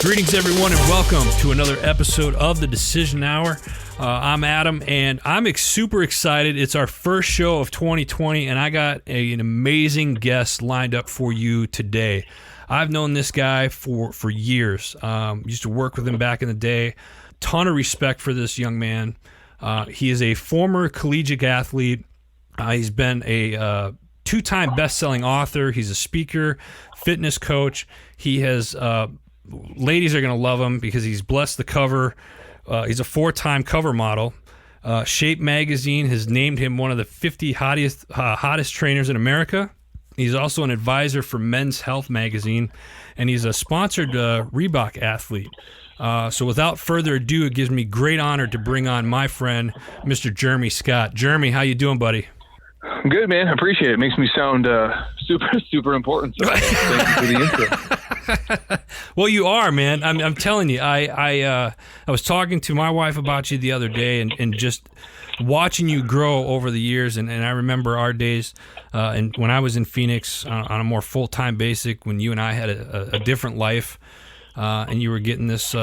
Greetings, everyone, and welcome to another episode of the Decision Hour. I'm Adam, and I'm super excited. It's our first show of 2020, and I got an amazing guest lined up for you today. I've known this guy for years. Used to work with him back in the day. Ton of respect for this young man. He is a former collegiate athlete. He's been a two-time best-selling author. He's a speaker, fitness coach. He has... ladies are going to love him because he's blessed the cover. He's a 4-time cover model. Shape Magazine has named him one of the 50 hottest trainers in America. He's also an advisor for Men's Health Magazine, and he's a sponsored Reebok athlete. So without further ado, it gives me great honor to bring on my friend, Mr. Jeremy Scott. Jeremy, how you doing, buddy? Good, man. I appreciate it. It makes me sound super important. So thank you for the intro. Well, you are, man. I'm telling you. I was talking to my wife about you the other day, and just watching you grow over the years. And I remember our days, and when I was in Phoenix on a more full-time basis, when you and I had a different life, and you were getting this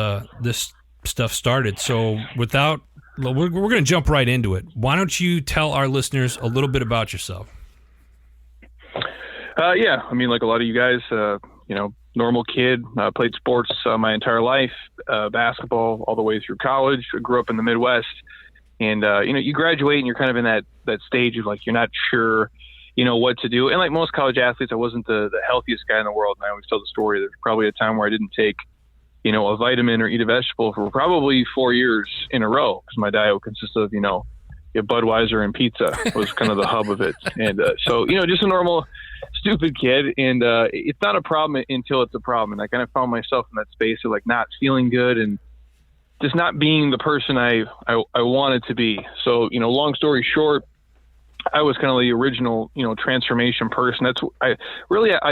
stuff started. So we're going to jump right into it. Why don't you tell our listeners a little bit about yourself? Yeah, I mean, like a lot of you guys, normal kid, played sports my entire life, basketball all the way through college. I grew up in the Midwest, and you graduate and you're kind of in that stage of like you're not sure, what to do. And like most college athletes, I wasn't the healthiest guy in the world. And I always tell the story. There's probably a time where I didn't take a vitamin or eat a vegetable for probably 4 years in a row, because my diet would consist of, Budweiser and pizza was kind of the hub of it. And so, just a normal, stupid kid. And it's not a problem until it's a problem. And I kind of found myself in that space of like not feeling good and just not being the person I wanted to be. So, long story short, I was kind of the original, transformation person. I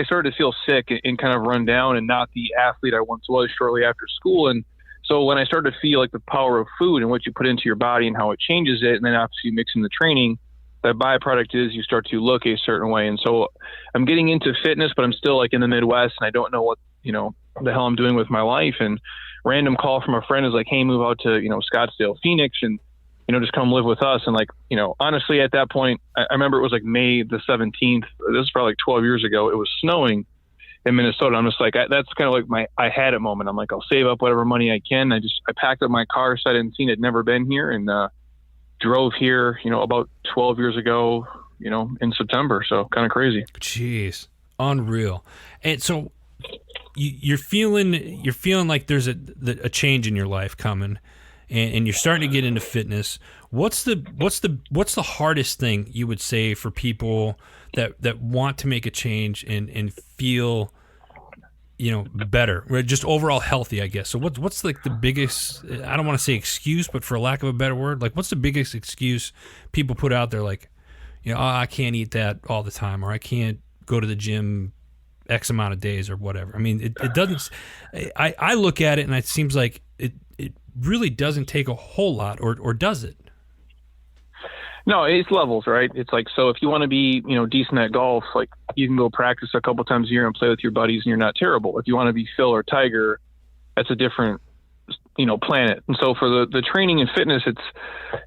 started to feel sick and kind of run down and not the athlete I once was shortly after school. And so when I started to feel like the power of food and what you put into your body and how it changes it, and then after you mix in the training, that byproduct is you start to look a certain way. And so I'm getting into fitness, but I'm still like in the Midwest and I don't know what, the hell I'm doing with my life. And random call from a friend is like, hey, move out to, Scottsdale, Phoenix, and just come live with us. And like, honestly, at that point, I remember it was like May the 17th. This is probably like 12 years ago. It was snowing in Minnesota. I'm just like, that's kind of like I had it moment. I'm like, I'll save up whatever money I can. I packed up my car, so I didn't see it, never been here, and drove here, about 12 years ago, in September. So kind of crazy. Jeez, unreal. And so you're feeling like there's a change in your life coming. And you're starting to get into fitness. What's the hardest thing you would say for people that want to make a change and feel, better, or just overall healthy, I guess? So what's like the biggest, I don't want to say excuse, but for lack of a better word, like what's the biggest excuse people put out there? Like, I can't eat that all the time, or I can't go to the gym X amount of days or whatever. I mean, it doesn't, I look at it and it seems like it really doesn't take a whole lot, or does it? No, it's levels, right? It's like, so if you want to be, decent at golf, like you can go practice a couple times a year and play with your buddies and you're not terrible. If you want to be Phil or Tiger, that's a different, planet. And so for the training and fitness,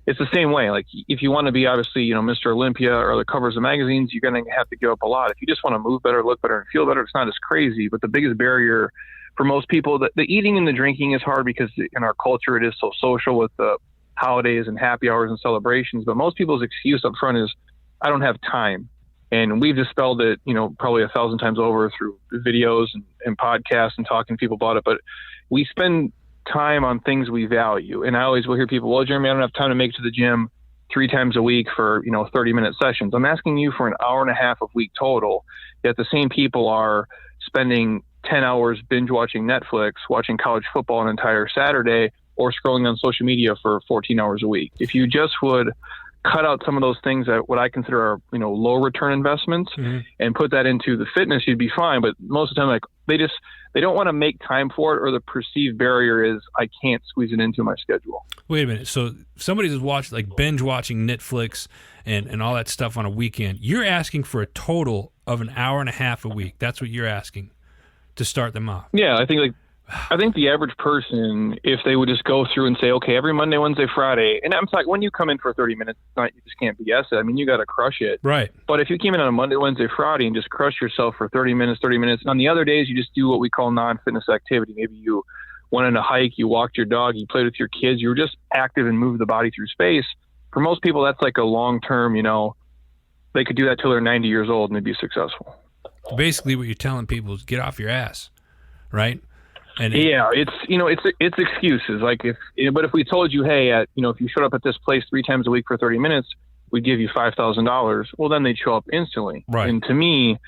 it's the same way. Like if you want to be obviously, Mr. Olympia or the covers of magazines, you're going to have to give up a lot. If you just want to move better, look better, and feel better, it's not as crazy. But the biggest barrier for most people, the eating and the drinking is hard because in our culture, it is so social with the holidays and happy hours and celebrations. But most people's excuse up front is, I don't have time. And we've dispelled it, probably 1,000 times over through videos and podcasts and talking to people about it. But we spend time on things we value. And I always will hear people, well, Jeremy, I don't have time to make it to the gym 3 times a week for, 30-minute sessions. I'm asking you for an hour and a half a week total. Yet the same people are spending 10 hours binge watching Netflix, watching college football an entire Saturday, or scrolling on social media for 14 hours a week. If you just would cut out some of those things that what I consider are, low return investments, and put that into the fitness, you'd be fine. But most of the time, like they don't want to make time for it, or the perceived barrier is I can't squeeze it into my schedule. Wait a minute. So somebody who's binge watching Netflix and all that stuff on a weekend, you're asking for a total of an hour and a half a week. That's what you're asking to start them off. Yeah, I think I think the average person, if they would just go through and say, okay, every Monday, Wednesday, Friday, and I'm like, when you come in for 30 minutes, you just can't BS it. I mean, you got to crush it. Right. But if you came in on a Monday, Wednesday, Friday and just crush yourself for 30 minutes, and on the other days, you just do what we call non-fitness activity. Maybe you went on a hike, you walked your dog, you played with your kids, you were just active and moved the body through space. For most people, that's like a long-term, they could do that till they're 90 years old and they'd be successful. Basically what you're telling people is get off your ass, right? And it's excuses. Like but if we told you, hey, if you showed up at this place 3 times a week for 30 minutes, we'd give you $5,000. Well, then they'd show up instantly. Right. And to me,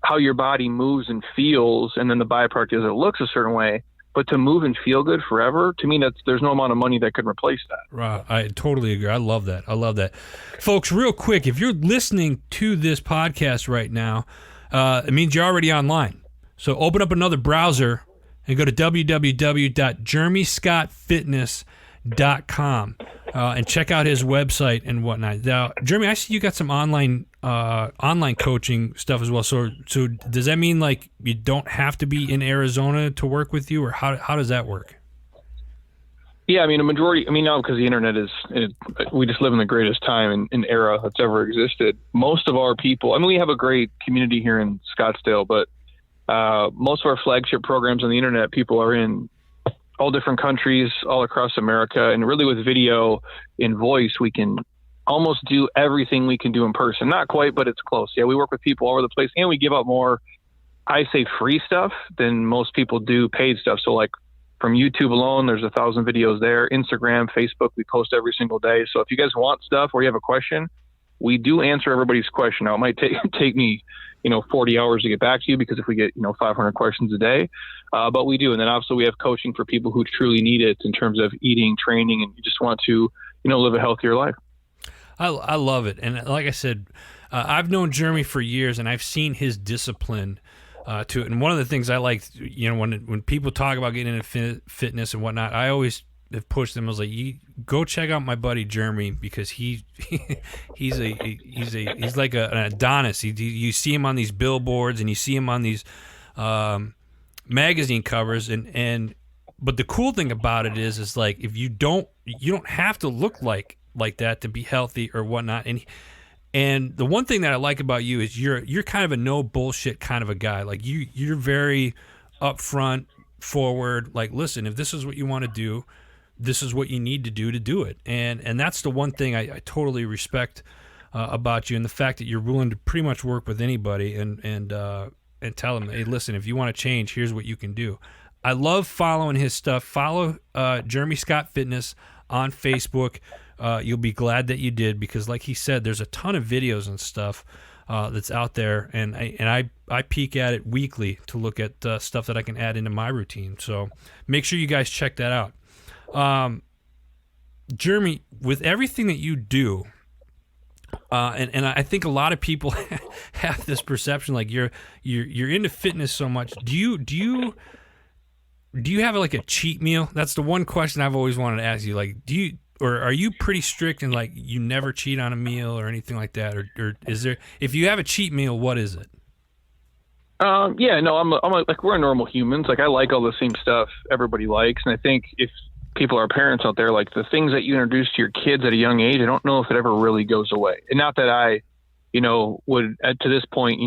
how your body moves and feels, and then the byproduct is it looks a certain way, but to move and feel good forever, to me, there's no amount of money that could replace that. Right. I totally agree. I love that. Folks, real quick, if you're listening to this podcast right now, it means you're already online. So open up another browser and go to www.jeremyscottfitness.com and check out his website and whatnot. Now, Jeremy, I see you got some online coaching stuff as well. So does that mean like you don't have to be in Arizona to work with you, or how does that work? Yeah, I mean, now because the internet we just live in the greatest time and era that's ever existed. Most of our people, we have a great community here in Scottsdale, but most of our flagship programs on the internet, people are in all different countries, all across America. And really with video and voice, we can almost do everything we can do in person. Not quite, but it's close. Yeah, we work with people all over the place, and we give out more, I say, free stuff than most people do paid stuff. So like from YouTube alone, there's 1,000 videos there. Instagram, Facebook, we post every single day. So if you guys want stuff or you have a question, we do answer everybody's question. Now, it might take me 40 hours to get back to you, because if we get 500 questions a day, but we do. And then obviously we have coaching for people who truly need it in terms of eating, training, and you just want to live a healthier life. I love it. And like I said, I've known Jeremy for years, and I've seen his discipline to it. And one of the things I like, when people talk about getting into fitness and whatnot, I always have pushed them. I was like, go check out my buddy Jeremy, because he's like an Adonis. You see him on these billboards, and you see him on these magazine covers, but the cool thing about it is like, if you don't have to look like that to be healthy or whatnot. And the one thing that I like about you is you're kind of a no bullshit kind of a guy. Like you're very upfront, forward. Like, listen, if this is what you want to do, this is what you need to do it. And that's the one thing I totally respect about you, and the fact that you're willing to pretty much work with anybody and tell them, hey, listen, if you want to change, here's what you can do. I love following his stuff. Follow Jeremy Scott Fitness on Facebook. You'll be glad that you did, because like he said, there's a ton of videos and stuff that's out there, and I peek at it weekly to look at stuff that I can add into my routine. So make sure you guys check that out. Jeremy, with everything that you do, and I think a lot of people have this perception, like you're into fitness so much. Do you have like a cheat meal? That's the one question I've always wanted to ask you. Like, or are you pretty strict and like you never cheat on a meal or anything like that? Or is there, if you have a cheat meal, what is it? Yeah, no, I'm like, we're normal humans. Like, I like all the same stuff everybody likes. And I think if people are parents out there, like the things that you introduce to your kids at a young age, I don't know if it ever really goes away. And not that I, would to this point,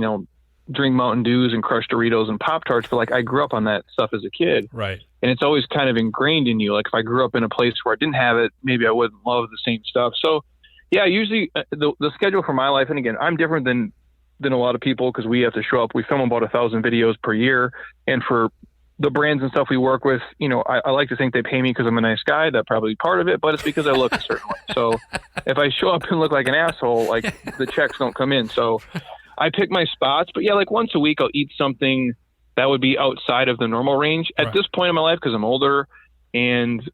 drink Mountain Dews and crush Doritos and Pop-Tarts, but like I grew up on that stuff as a kid. Right. And it's always kind of ingrained in you. Like if I grew up in a place where I didn't have it, maybe I wouldn't love the same stuff. So yeah, usually the schedule for my life, and again, I'm different than a lot of people, because we have to show up. We film about 1,000 videos per year. And for the brands and stuff we work with, I like to think they pay me because I'm a nice guy. That's probably part of it, but it's because I look a certain way. So if I show up and look like an asshole, like the checks don't come in. So I pick my spots, but yeah, like once a week I'll eat something that would be outside of the normal range at this point in my life, because I'm older. And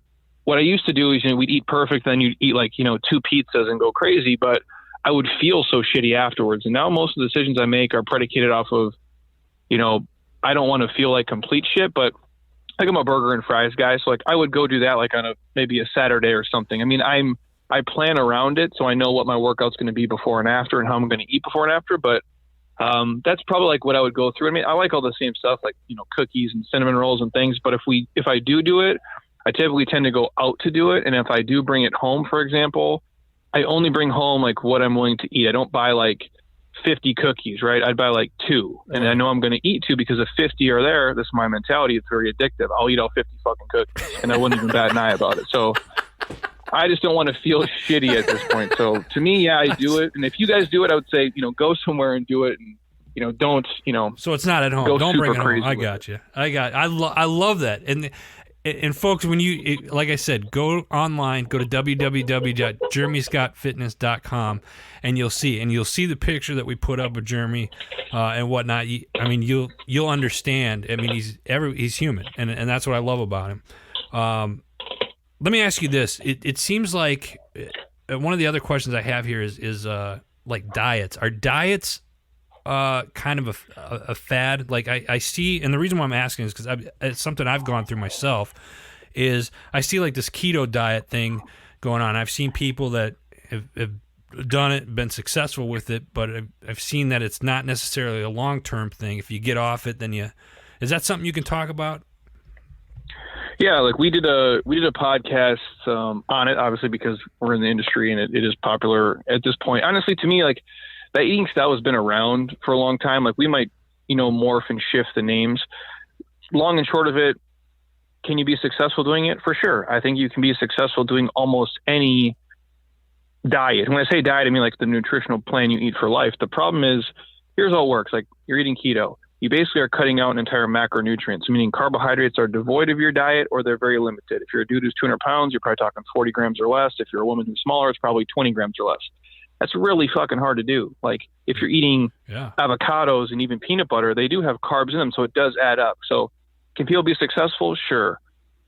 what I used to do is, we'd eat perfect, then you'd eat like, 2 pizzas and go crazy, but I would feel so shitty afterwards. And now most of the decisions I make are predicated off of, I don't want to feel like complete shit, but like I'm a burger and fries guy. So like I would go do that like on maybe a Saturday or something. I mean, I plan around it, so I know what my workout's going to be before and after and how I'm going to eat before and after, but That's probably like what I would go through. I mean, I like all the same stuff, like, cookies and cinnamon rolls and things. But if I do it, I typically tend to go out to do it. And if I do bring it home, for example, I only bring home like what I'm willing to eat. I don't buy like 50 cookies, right? I'd buy like 2. And I know I'm going to eat 2 because if 50 are there, this is my mentality. It's very addictive. I'll eat all 50 fucking cookies and I wouldn't even bat an eye about it. So I just don't want to feel shitty at this point. So to me, yeah, I do it. And if you guys do it, I would say, go somewhere and do it. And, don't, So it's not at home. Don't bring it home. I got you. I love that. And folks, when like I said, go online, go to www.jeremyscottfitness.com, and you'll see the picture that we put up of Jeremy and whatnot. You'll understand. I mean, he's human, and that's what I love about him. Let me ask you this: it seems like one of the other questions I have here is like diets. Are diets kind of a fad? Like I see, and the reason why I'm asking is because it's something I've gone through myself, is I see like this keto diet thing going on. I've seen people that have done it, been successful with it, but I've seen that it's not necessarily a long-term thing. If you get off it, then is that something you can talk about? Yeah, like we did a podcast on it, obviously, because we're in the industry and it is popular at this point. Honestly, to me, like, that eating style has been around for a long time. Like, we might, morph and shift the names. Long and short of it, can you be successful doing it? For sure. I think you can be successful doing almost any diet. When I say diet, I mean like the nutritional plan you eat for life. The problem is, here's how it works. Like, you're eating keto. You basically are cutting out an entire macronutrients, meaning carbohydrates are devoid of your diet or they're very limited. If you're a dude who's 200 pounds, you're probably talking 40 grams or less. If you're a woman who's smaller, it's probably 20 grams or less. That's really fucking hard to do. Like, if you're eating avocados and even peanut butter, they do have carbs in them, so it does add up. So can people be successful? Sure.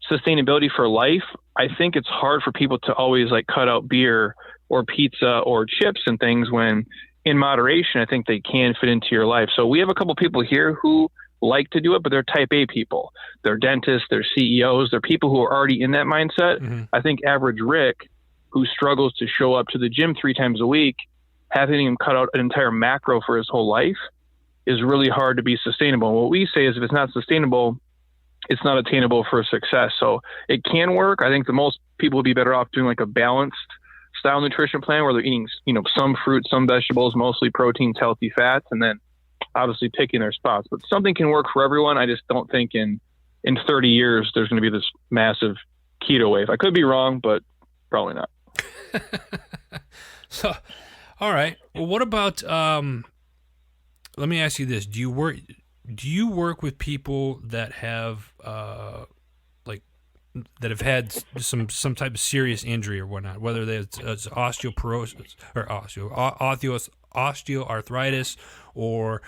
Sustainability for life, I think it's hard for people to always like cut out beer or pizza or chips and things when in moderation, I think they can fit into your life. So we have a couple people here who like to do it, but they're type A people. They're dentists, they're CEOs, they're people who are already in that mindset. Mm-hmm. I think average Rick, who struggles to show up to the gym 3 times a week, having him cut out an entire macro for his whole life is really hard to be sustainable. And what we say is if it's not sustainable, it's not attainable for success. So it can work. I think the most people would be better off doing like a balanced style nutrition plan where they're eating, some fruit, some vegetables, mostly proteins, healthy fats, and then obviously picking their spots. But something can work for everyone. I just don't think in 30 years there's going to be this massive keto wave. I could be wrong, but probably not. So, all right. Well, what about? Let me ask you this: Do you work with people that have that have had some type of serious injury or whatnot, whether it's osteoporosis or osteoarthritis or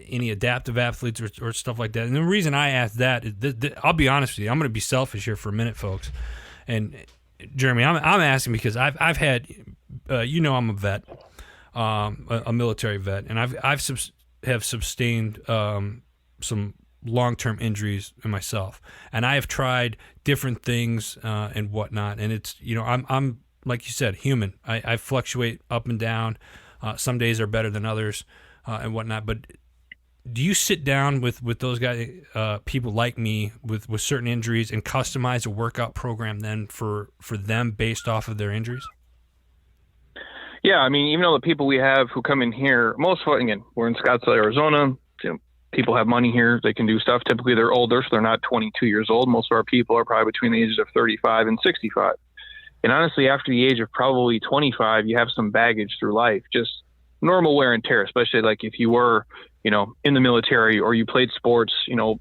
any adaptive athletes or stuff like that? And the reason I ask that is, I'll be honest with you, I'm going to be selfish here for a minute, folks. And Jeremy, I'm asking because I've had, I'm a vet, a military vet, and I've sustained some long-term injuries in myself, and I have tried different things and whatnot, and it's I'm like you said, human. I fluctuate up and down. Some days are better than others and whatnot. But do you sit down with those guys, people like me with certain injuries, and customize a workout program then for them based off of their injuries? Yeah, I mean, even though the people we have who come in here, most of, again, we're in Scottsdale, Arizona. People have money here. They can do stuff. Typically, they're older, so they're not 22 years old. Most of our people are probably between the ages of 35 and 65. And honestly, after the age of probably 25, you have some baggage through life, just normal wear and tear, especially like if you were, in the military or you played sports,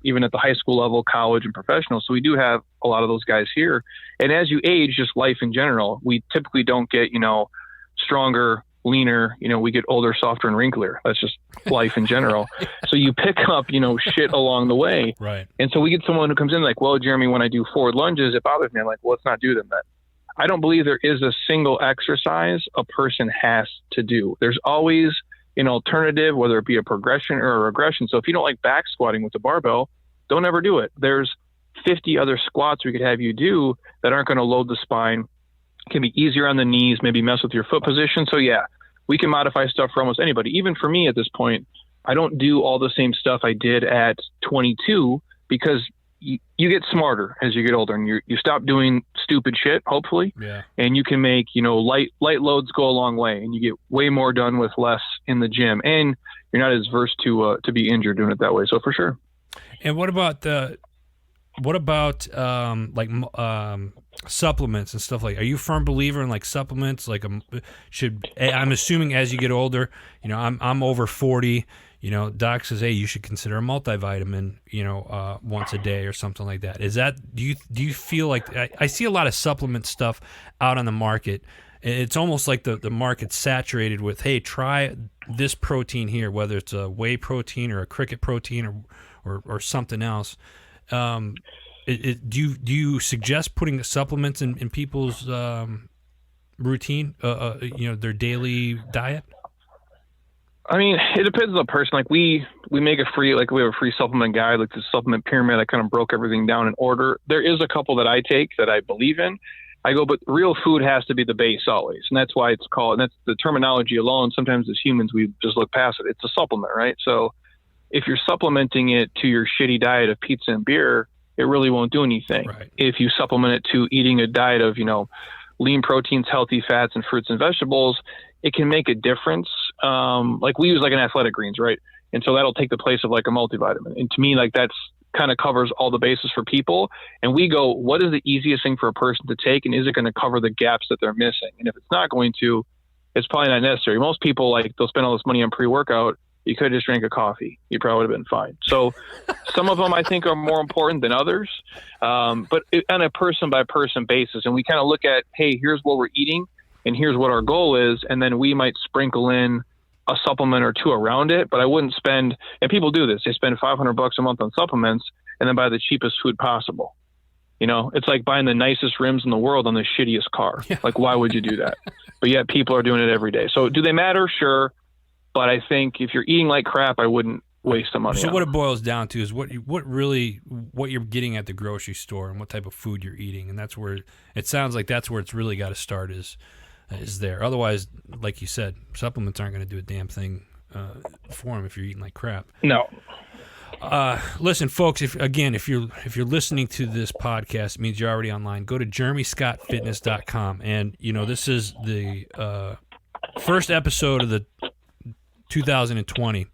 even at the high school level, college and professional. So we do have a lot of those guys here. And as you age, just life in general, we typically don't get, stronger, leaner, we get older, softer, and wrinklier. That's just life in general. So you pick up, shit along the way. Right. And so we get someone who comes in like, well, Jeremy, when I do forward lunges, it bothers me. I'm like, well, let's not do them then. I don't believe there is a single exercise a person has to do. There's always an alternative, whether it be a progression or a regression. So if you don't like back squatting with the barbell, don't ever do it. There's 50 other squats we could have you do that aren't going to load the spine, can be easier on the knees, maybe mess with your foot position. So yeah, we can modify stuff for almost anybody. Even for me at this point, I don't do all the same stuff I did at 22 because you get smarter as you get older, and you stop doing stupid shit, hopefully. Yeah. And you can make, light loads go a long way, and you get way more done with less in the gym, and you're not as versed to be injured doing it that way. So for sure. And what about supplements and stuff like? Are you a firm believer in like supplements? Like, I'm assuming as you get older, I'm over 40. Doc says, hey, you should consider a multivitamin, once a day or something like that. Is that, do you feel like, I see a lot of supplement stuff out on the market. It's almost like the market's saturated with, hey, try this protein here, whether it's a whey protein or a cricket protein or something else. Do you suggest putting the supplements in people's routine, their daily diet? I mean, it depends on the person. Like we make we have a free supplement guide, like the supplement pyramid. I kind of broke everything down in order. There is a couple that I take that I believe in. I go, but real food has to be the base always. And that's why it's called, and that's the terminology alone. Sometimes as humans, we just look past it. It's a supplement, right? So if you're supplementing it to your shitty diet of pizza and beer, it really won't do anything. Right. If you supplement it to eating a diet of, lean proteins, healthy fats, and fruits and vegetables, it can make a difference. Like we use like an athletic greens, right? And so that'll take the place of like a multivitamin. And to me, like that's kind of covers all the bases for people. And we go, what is the easiest thing for a person to take? And is it going to cover the gaps that they're missing? And if it's not going to, it's probably not necessary. Most people, like, they'll spend all this money on pre-workout. You could have just drank a coffee. You probably would have been fine. So some of them I think are more important than others, but on a person by person basis. And we kind of look at, hey, here's what we're eating and here's what our goal is. And then we might sprinkle in a supplement or two around it, but I wouldn't spend, and people do this, they spend $500 a month on supplements and then buy the cheapest food possible. It's like buying the nicest rims in the world on the shittiest car. Yeah. Like, why would you do that? But yet people are doing it every day. So do they matter? Sure. But I think if you're eating like crap, I wouldn't waste the money. So what it boils down to is what you're getting at the grocery store and what type of food you're eating. And that's where it sounds like that's where it's really got to start is there. Otherwise, like you said, supplements aren't going to do a damn thing for them if you're eating like crap. No. Listen, folks, if you're listening to this podcast, it means you're already online. Go to jeremyscottfitness.com. And, this is the first episode of the 2020.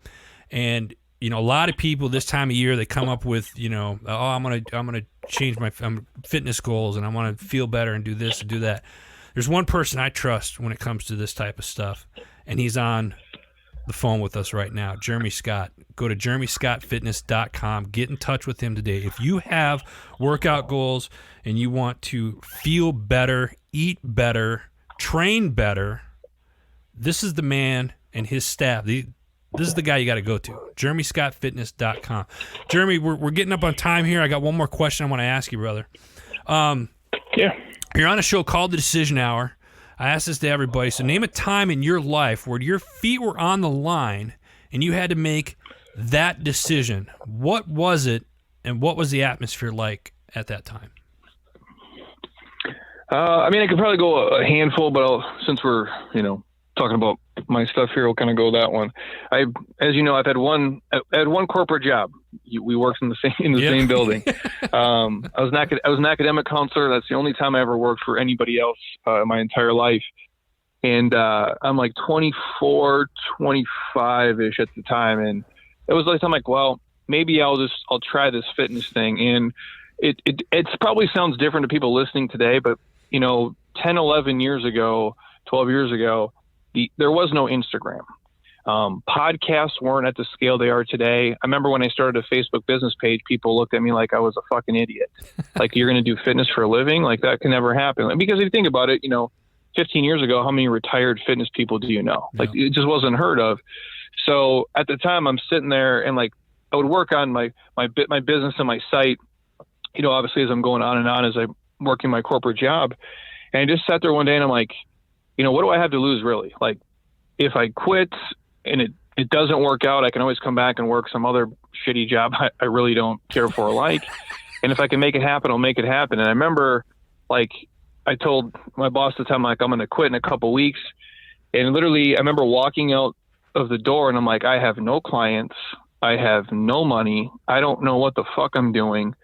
And, a lot of people this time of year, they come up with, I'm going to change my fitness goals and I want to feel better and do this and do that. There's one person I trust when it comes to this type of stuff, and he's on the phone with us right now, Jeremy Scott. Go to jeremyscottfitness.com. Get in touch with him today. If you have workout goals and you want to feel better, eat better, train better, this is the man and his staff. This is the guy you got to go to, jeremyscottfitness.com. Jeremy, we're getting up on time here. I got one more question I want to ask you, brother. Yeah. You're on a show called The Decision Hour. I ask this to everybody. So name a time in your life where your feet were on the line and you had to make that decision. What was it, and what was the atmosphere like at that time? I could probably go a handful, but since we're, talking about my stuff here, we'll kind of go that one. As you know, I've had one corporate job. We worked in the same building. I was an academic counselor. That's the only time I ever worked for anybody else in my entire life. And I'm like 24, 25-ish at the time. And it was like, I'm like, well, maybe I'll try this fitness thing. And it probably sounds different to people listening today, but 10, 11 years ago, 12 years ago, there was no Instagram. Podcasts weren't at the scale they are today. I remember when I started a Facebook business page, people looked at me like I was a fucking idiot. Like, you're going to do fitness for a living? Like, that can never happen. Because if you think about it, 15 years ago, how many retired fitness people do you know? Like, it just wasn't heard of. So at the time, I'm sitting there and like, I would work on my business and my site, obviously as I'm going on and on as I'm working my corporate job. And I just sat there one day and I'm like, what do I have to lose really? Like, if I quit and it doesn't work out, I can always come back and work some other shitty job I really don't care for or like. And if I can make it happen, I'll make it happen. And I remember, like, I told my boss at the time, like, I'm going to quit in a couple weeks. And literally, I remember walking out of the door and I'm like, I have no clients. I have no money. I don't know what the fuck I'm doing.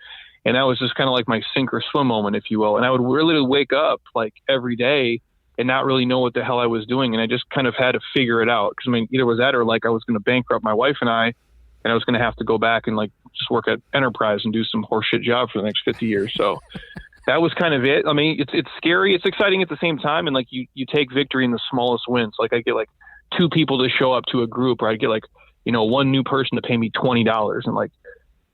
And that was just kind of like my sink or swim moment, if you will. And I would really wake up like every day and not really know what the hell I was doing. And I just kind of had to figure it out. Cause I mean, either was that or like I was going to bankrupt my wife and I was going to have to go back and like just work at Enterprise and do some horseshit job for the next 50 years. So that was kind of it. I mean, it's scary. It's exciting at the same time. And like you take victory in the smallest wins. Like I get like 2 people to show up to a group, or I get like, you know, 1 new person to pay me $20. And like,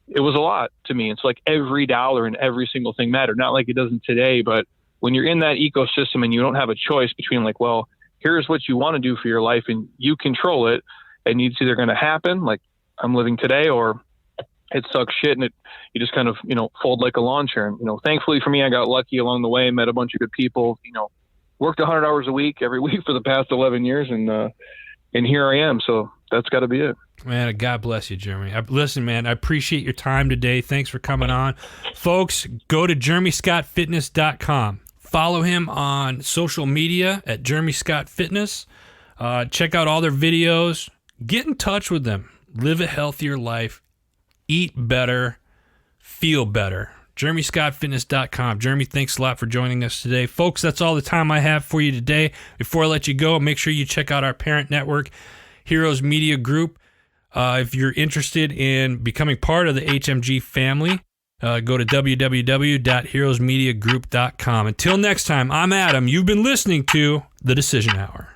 it was a lot to me. It's like every dollar and every single thing mattered. Not like it doesn't today, but when you're in that ecosystem and you don't have a choice between like, well, here's what you want to do for your life and you control it, and it's either going to happen like I'm living today, or it sucks shit and you just kind of, you know, fold like a lawn chair. And, you know, thankfully for me, I got lucky along the way and met a bunch of good people, you know, worked 100 hours a week every week for the past 11 years. And here I am. So that's got to be it. Man, God bless you, Jeremy. Listen, man, I appreciate your time today. Thanks for coming on. Folks, go to jeremyscottfitness.com. Follow him on social media at Jeremy Scott Fitness. Check out all their videos. Get in touch with them. Live a healthier life. Eat better. Feel better. JeremyScottFitness.com. Jeremy, thanks a lot for joining us today. Folks, that's all the time I have for you today. Before I let you go, make sure you check out our parent network, Heroes Media Group. If you're interested in becoming part of the HMG family, go to www.heroesmediagroup.com. Until next time, I'm Adam. You've been listening to The Decision Hour.